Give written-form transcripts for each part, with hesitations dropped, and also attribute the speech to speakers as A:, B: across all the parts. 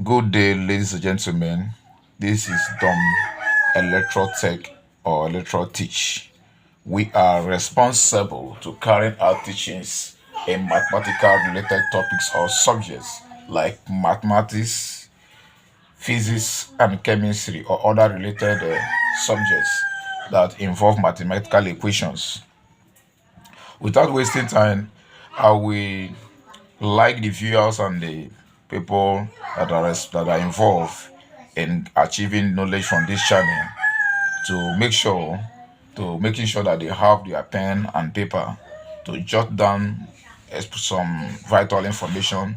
A: Good day, ladies and gentlemen. This is Don-Electro-Tech or Electro-Teach. We are responsible to carry out teachings in mathematical related topics or subjects like mathematics, physics, and chemistry or other related subjects that involve mathematical equations. Without wasting time, I will like the viewers and the people that are involved in achieving knowledge from this channel to making sure that they have their pen and paper to jot down some vital information,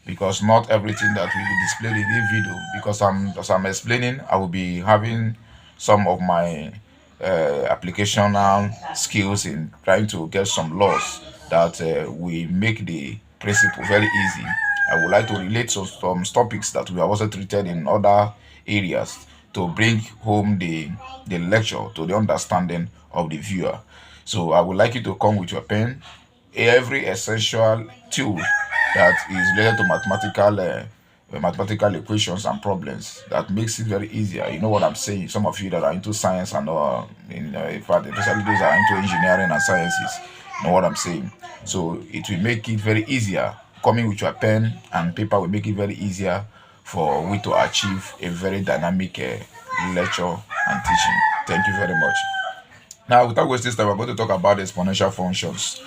A: because not everything that will be displayed in this video, because as I'm explaining, I will be having some of my applicational skills in trying to get some laws that will make the principle very easy. I would like to relate to some topics that we have also treated in other areas to bring home the lecture to the understanding of the viewer. So I would like you to come with your pen. Every essential tool that is related to mathematical equations and problems that makes it very easier. You know what I'm saying? Some of you that are into science and in fact, especially those that are into engineering and sciences, know what I'm saying. So it will make it very easier. Coming with your pen and paper will make it very easier for we to achieve a very dynamic lecture and teaching. Thank you very much. Now, without wasting time, we're going to talk about the exponential functions.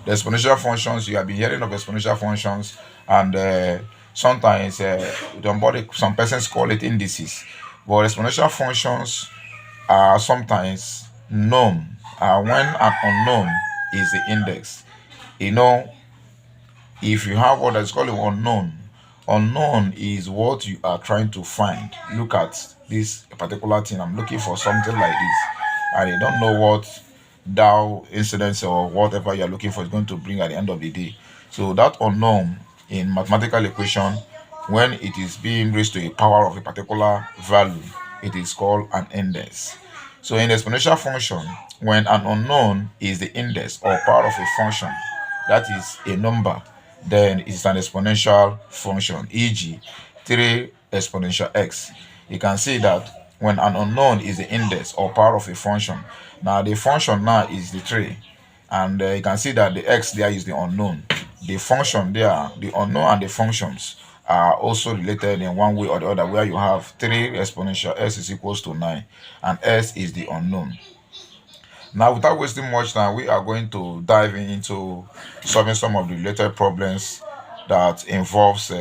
A: The exponential functions, you have been hearing of exponential functions, and sometimes some persons call it indices. But exponential functions are sometimes known when an unknown is the index. You know, if you have what is called unknown, unknown is what you are trying to find. Look at this particular thing. I'm looking for something like this, and you don't know what Dow incidence or whatever you're looking for is going to bring at the end of the day. So that unknown in mathematical equation, when it is being raised to a power of a particular value, it is called an index. So in the exponential function, when an unknown is the index or power of a function, that is a number, then it's an exponential function, e.g. 3 exponential x. You can see that when an unknown is the index or power of a function, now the function now is the 3, and you can see that the x there is the unknown. The function there, the unknown and the functions are also related in one way or the other, where you have 3 exponential s is equals to 9 and s is the unknown. Now, without wasting much time, we are going to dive into solving some of the related problems that involves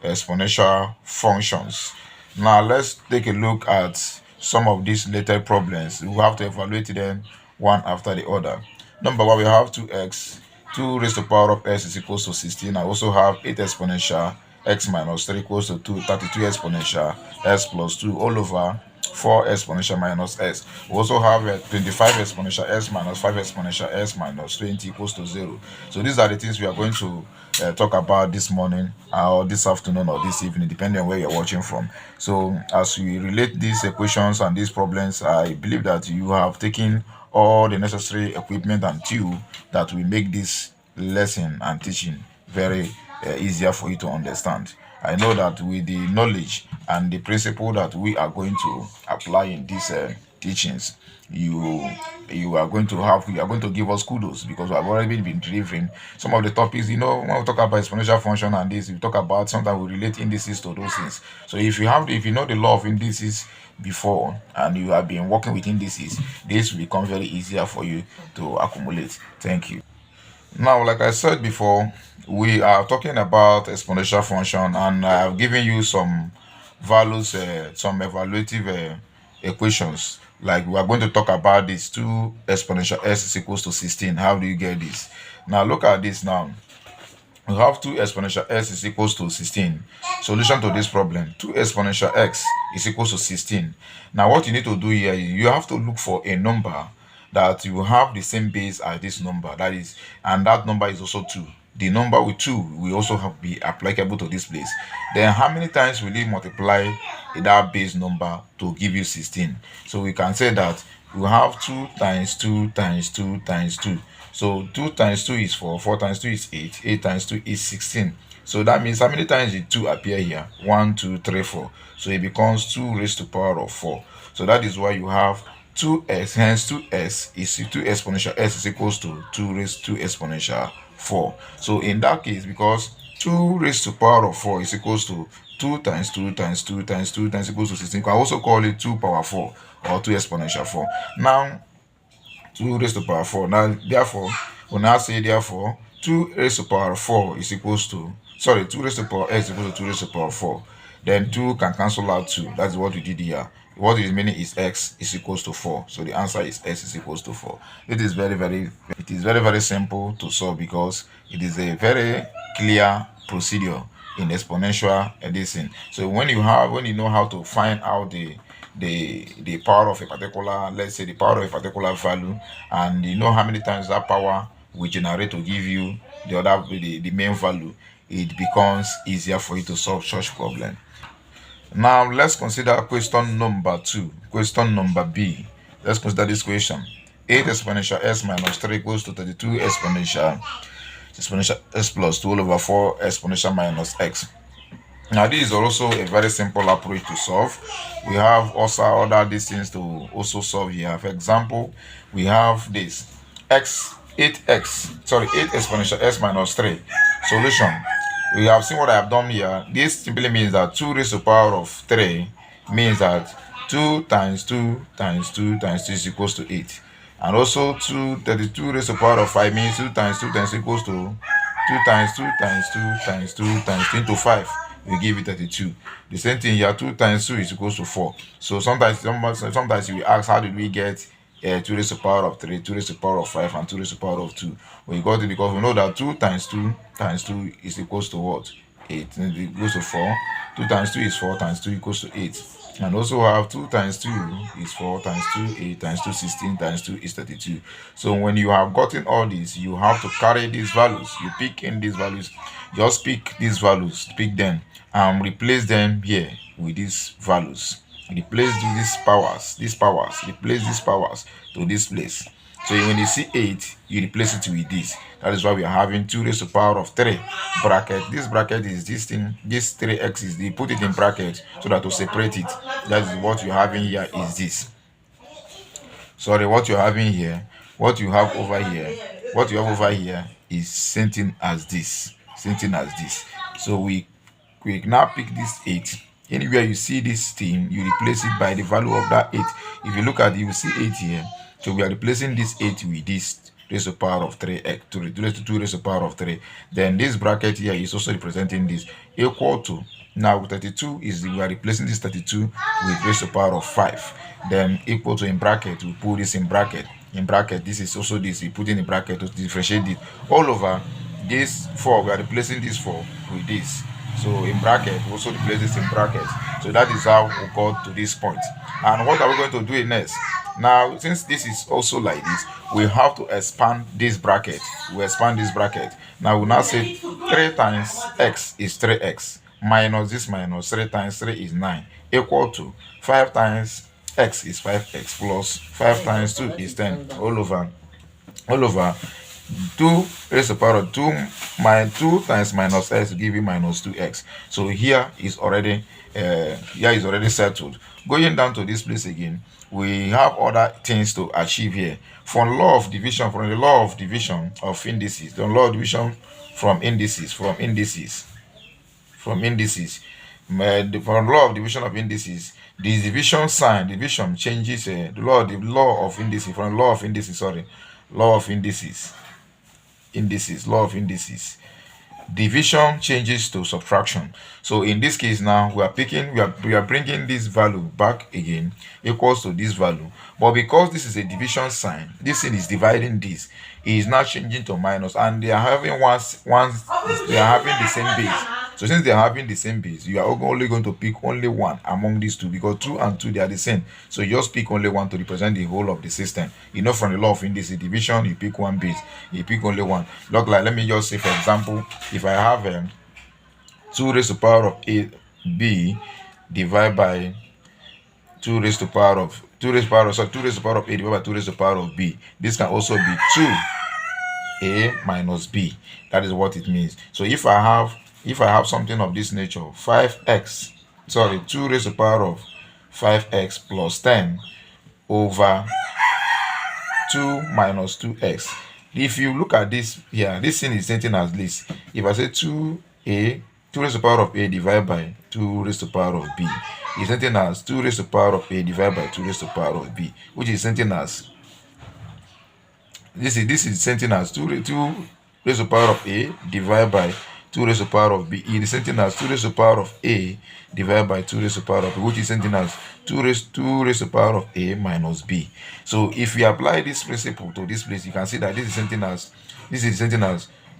A: exponential functions. Now, let's take a look at some of these related problems. We have to evaluate them one after the other. Number one, we have 2x. 2 raised to the power of s is equals to 16. I also have 8 exponential x minus 3 equals to 2, 32 exponential s plus 2 all over 4 exponential minus s. We also have 25 exponential s minus 5 exponential s minus 20 equals to 0. So these are the things we are going to talk about this morning or this afternoon or this evening, depending on where you're watching from. So as we relate these equations and these problems, I believe that you have taken all the necessary equipment and tool that will make this lesson and teaching very easier for you to understand. I know that with the knowledge and the principle that we are going to apply in these teachings, you are going to give us kudos, because we have already been delivering some of the topics. You know, when we talk about exponential function and this, we talk about sometimes we relate indices to those things. So if you know the law of indices before and you have been working with indices, this will become very easier for you to accumulate. Thank you. Now, like I said before, we are talking about exponential function, and I have given you some values, some evaluative equations. Like we are going to talk about this 2 exponential s is equals to 16. How do you get this? Now look at this now. We have 2 exponential s is equals to 16. Solution to this problem: 2 exponential x is equals to 16. Now what you need to do here, you have to look for a number that you have the same base as this number, that is, and that number is also 2. The number with 2 will also have be applicable to this place. Then how many times will you multiply that base number to give you 16? So we can say that we have 2 times 2 times 2 times 2. So 2 times 2 is 4, 4 times 2 is 8, 8 times 2 is 16. So that means how many times did 2 appear here? 1, 2, 3, 4. So it becomes 2 raised to power of 4. So that is why you have 2s, hence 2s is 2 exponential s is equals to 2 raised to exponential 4. So in that case, because 2 raised to power of 4 is equals to 2 times 2 times 2 times 2 times equals to 16. You can also call it 2 power 4 or 2 exponential 4. Now 2 raised to power 4. Now, therefore, we now say, therefore, 2 raised to power 4 is equals to, sorry, 2 raised to power x is equals to 2 raised to power 4. Then 2 can cancel out 2. That's what we did here. What is meaning is x is equals to 4. So the answer is x is equals to 4. It is very simple to solve because it is a very clear procedure in exponential addition. So when you know how to find out the power of a particular, let's say the power of a particular value, and you know how many times that power will generate to give you the main value, it becomes easier for you to solve such problem. Now let's consider question number 2. Question number B. Let's consider this question. 8 exponential s minus 3 equals to 32 exponential s plus 2 all over 4 exponential minus x. Now this is also a very simple approach to solve. We have also other these things to also solve here. For example, we have this 8 exponential s minus 3 solution. We have seen what I have done here. This simply means that 2 raised to the power of 3 means that 2 times 2 times 2 times 2 is equals to 8. And also 32 raised to the power of 5 means 2 times 2 times equals to 2 times 2 times 2 times 2 times 2 into 5. We give it 32. The same thing here, 2 times 2 is equals to 4. So sometimes you will ask, how did we get 2 raised to the power of 3, 2 raised to the power of 5, and 2 raised to the power of 2? We got it because we know that 2 times 2 times 2 is equals to what? 8. And it equals to 4. 2 times 2 is 4 times 2 equals to 8. And also have 2 times 2 is 4 times 2, 8 times 2, 16 times 2 is 32. So when you have gotten all these, you have to carry these values. You pick in these values. Just pick these values, pick them, and replace them here with these values. Replace these powers, replace these powers to this place. So when you see 8, you replace it with this. That is why we are having 2 raised to the power of 3 bracket. This bracket is this thing, this 3x is, they put it in bracket so that to separate it. That is what you're having here is this. Sorry, what you're having here, what you have over here is same thing as this. So we now pick this 8. Anywhere you see this thing, you replace it by the value of that 8. If you look at it, you will see 8 here. So we are replacing this 8 with this raised to the power of 3x to reduce to 2 raised to the power of 3. Then this bracket here is also representing this equal to, now 32 is, we are replacing this 32 with raised to the power of 5. Then equal to, in bracket, we put this in bracket. In bracket, this is also this, we put in bracket to differentiate it. All over this 4, we are replacing this 4 with this. So in bracket, we also replace this in bracket. So that is how we got to this point. And what are we going to do next? Now, since this is also like this, we have to expand this bracket. We expand this bracket. Now we now say 3 times x is 3x minus this minus 3 times 3 is 9 equal to 5 times x is 5x plus 5 times 2 is 10 all over 2 raised to the power of 2 minus 2 times minus x will give you minus 2x. So here is already settled. Going down to this place again, we have other things to achieve here. From the law of division of indices, the law of division from indices, from law of division of indices, the division sign, division changes the law of indices, from the law of indices, law of indices, division changes to subtraction. So in this case now, we are bringing this value back again equals to this value, but because this is a division sign, this thing is dividing this, it is now changing to minus, and they are having they are having the same base. So since they are having the same base, you are only going to pick only one among these two, because 2 and 2 they are the same. So you just pick only one to represent the whole of the system. From the law of indices division, you pick one base, you pick only one. Look, like, let me just say, for example, if I have 2 raised to the power of b divided by 2 raised to the power of 2 raised to the power of 2 raised to the power of a divided by 2 raised to the power of b. This can also be 2a minus b. That is what it means. So if I have if I have something of this nature, 5x, sorry, 2 raised to the power of 5x plus 10 over 2 minus 2x. If you look at this here, this thing is something as this. If I say 2a, 2 raised to the power of a divided by 2 raised to the power of b, is something as 2 raised to the power of a divided by 2 raised to the power of b, which is something as this is something as 2 raised to the power of a divided by 2 raised to the power of b. It is something as 2 raised to the power of a divided by 2 raised to the power of b, which is something as 2 raised to the power of a minus b. So if we apply this principle to this place, you can see that this is something as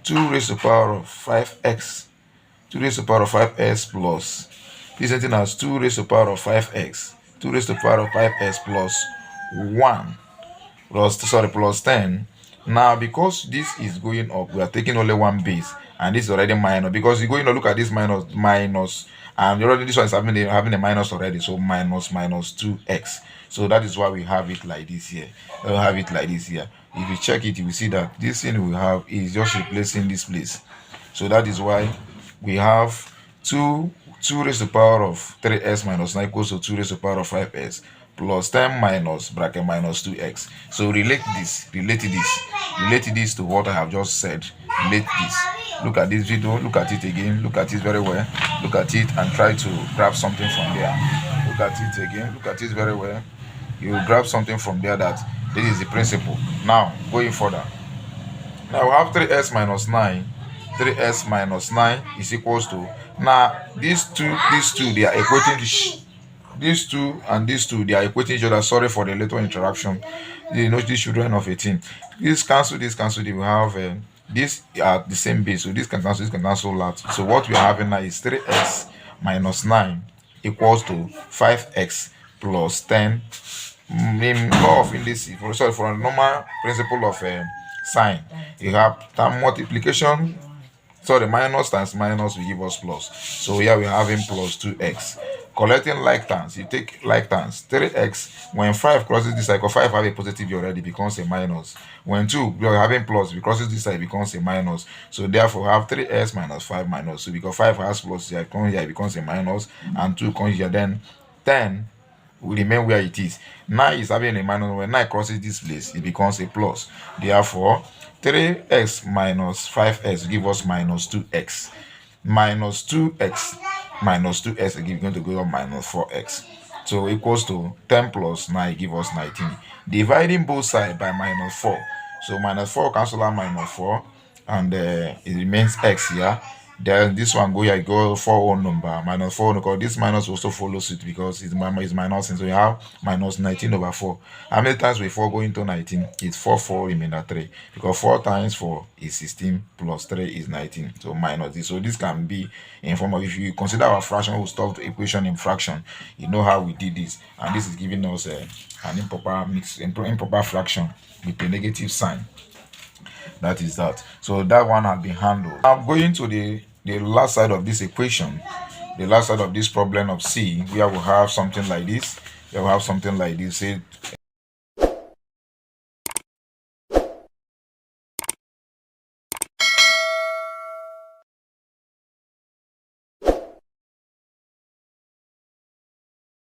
A: 2 raised to the power of 5x, 2 raised to the power of 5x plus, this is something as 2 raised to the power of 5x, 2 raised to the power of 5x plus 1 plus 10. Now because this is going up, we are taking only one base, and this is already minus, because you're going to look at this minus, and already this one is having a minus already, so minus 2x. So that is why we have it like this here. If you check it, you will see that this thing we have is just replacing this place. So that is why we have 2 raised to the power of 3s minus 9 equals to 2 raised to the power of 5s plus 10 minus bracket minus 2x. So relate this to what I have just said. Relate this. Look at this video, look at it again, look at it very well, look at it and try to grab something from there. Look at it again, look at it very well. You will grab something from there, that this is the principle. Now going further, now we have 3s minus 9. 3s minus 9 is equals to, now these two they are equating these two and these two, they are equating each other. Sorry for the little interaction. You know, these children of 18. This cancel, they will have this at the same base, so this can cancel that. So what we are having now is 3x minus 9 equals to 5x plus 10. In law of indices, for a normal principle of sign, you have term multiplication. So the minus times minus will give us plus. So here we have having plus 2x. Collecting like terms, you take like terms. 3x, when 5 crosses this side, because 5 have a positive already, becomes a minus. When 2, we are having plus, because this side, becomes a minus. So therefore, we have 3x minus 5 minus. So because 5 has plus here, comes here, it becomes a minus, and 2 comes here, then 10 will remain where it is. 9 is having a minus. When 9 crosses this place, it becomes a plus. Therefore, 3x minus 5x give us minus 2x. Minus 2x minus 2x is going to go up minus 4x. So equals to 10 plus 9 give us 19. Dividing both sides by minus 4. So minus 4 cancel out minus 4, and it remains x here. Then this one go here, go 4 whole number minus 4, because this minus also follows it because it's minus, so you have minus 19 over 4. How many times will 4 go into 19? It's 4 remainder 3, because 4 times 4 is 16 plus 3 is 19, so minus this. So this can be in form of, if you consider our fraction, we solve the equation in fraction, you know how we did this, and this is giving us an improper fraction with a negative sign. That is that. So that one has been handled. I'm going to the last side of this equation, the last side of this problem of C, where we have something like this. Say